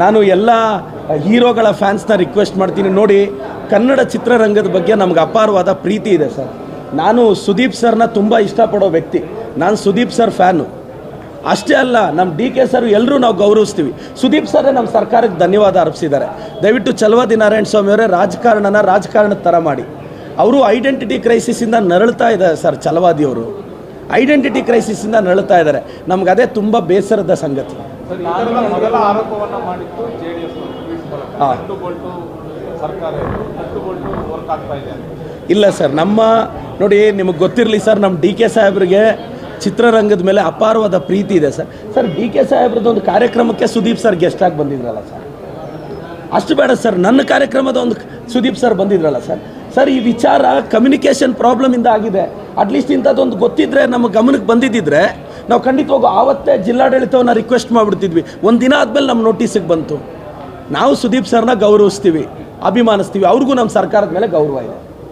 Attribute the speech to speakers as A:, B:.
A: ನಾನು ಎಲ್ಲ ಹೀರೋಗಳ ಫ್ಯಾನ್ಸ್ನ ರಿಕ್ವೆಸ್ಟ್ ಮಾಡ್ತೀನಿ, ನೋಡಿ ಕನ್ನಡ ಚಿತ್ರರಂಗದ ಬಗ್ಗೆ ನಮ್ಗೆ ಅಪಾರವಾದ ಪ್ರೀತಿ ಇದೆ ಸರ್. ನಾನು ಸುದೀಪ್ ಸರ್ನ ತುಂಬ ಇಷ್ಟಪಡೋ ವ್ಯಕ್ತಿ, ನಾನು ಸುದೀಪ್ ಸರ್ ಫ್ಯಾನು. ಅಷ್ಟೇ ಅಲ್ಲ, ನಮ್ಮ ಡಿ ಕೆ ಸರ್ ಎಲ್ಲರೂ ನಾವು ಗೌರವಿಸ್ತೀವಿ. ಸುದೀಪ್ ಸರೇ ನಮ್ಮ ಸರ್ಕಾರಕ್ಕೆ ಧನ್ಯವಾದ ಅರ್ಪಿಸಿದ್ದಾರೆ. ದಯವಿಟ್ಟು ಚಲವಾದಿ ನಾರಾಯಣ ಸ್ವಾಮಿ ಅವರೇ ರಾಜಕಾರಣದ ಥರ ಮಾಡಿ. ಅವರು ಐಡೆಂಟಿಟಿ ಕ್ರೈಸಿಸಿಂದ ನರಳ್ತಾ ಇದ್ದಾರೆ ಸರ್. ಚಲವಾದಿಯವರು ಐಡೆಂಟಿಟಿ ಕ್ರೈಸಿಸಿಂದ ನರಳ್ತಾ ಇದ್ದಾರೆ. ನಮ್ಗೆ ಅದೇ ತುಂಬ ಬೇಸರದ ಸಂಗತಿ. ಇಲ್ಲ ಸರ್, ನೋಡಿ ನಿಮಗೆ ಗೊತ್ತಿರಲಿ ಸರ್, ನಮ್ಮ ಡಿ ಕೆ ಸಾಹೇಬ್ರಿಗೆ ಚಿತ್ರರಂಗದ ಮೇಲೆ ಅಪಾರವಾದ ಪ್ರೀತಿ ಇದೆ ಸರ್. ಸರ್, ಡಿ ಕೆ ಸಾಹೇಬ್ರದ್ದು ಒಂದು ಕಾರ್ಯಕ್ರಮಕ್ಕೆ ಸುದೀಪ್ ಸರ್ ಗೆಸ್ಟ್ ಆಗಿ ಬಂದಿದ್ರಲ್ಲ ಸರ್, ಅಷ್ಟು ಬೇಡ ಸರ್, ನನ್ನ ಕಾರ್ಯಕ್ರಮದ ಒಂದು ಸುದೀಪ್ ಸರ್ ಬಂದಿದ್ರಲ್ಲ ಸರ್. ಸರ್, ಈ ವಿಚಾರ ಕಮ್ಯುನಿಕೇಷನ್ ಪ್ರಾಬ್ಲಮಿಂದ ಆಗಿದೆ. ಅಟ್ಲೀಸ್ಟ್ ಇಂಥದ್ದೊಂದು ಗೊತ್ತಿದ್ದರೆ ನಮ್ಮ ಗಮನಕ್ಕೆ ಬಂದಿದ್ದಿದ್ರೆ ನಾವು ಖಂಡಿತವಾಗೂ ಆವತ್ತೇ ಜಿಲ್ಲಾಡಳಿತವನ್ನು ರಿಕ್ವೆಸ್ಟ್ ಮಾಡಿಬಿಡ್ತಿದ್ವಿ. ಒಂದು ದಿನ ಆದಮೇಲೆ ನಮ್ಮ ನೋಟಿಸಿಗೆ ಬಂತು. ನಾವು ಸುದೀಪ್ ಸರ್ನ ಗೌರವಿಸ್ತೀವಿ, ಅಭಿಮಾನಿಸ್ತೀವಿ, ಅವ್ರಿಗೂ ನಮ್ಮ ಸರ್ಕಾರದ ಮೇಲೆ ಗೌರವ ಇದೆ.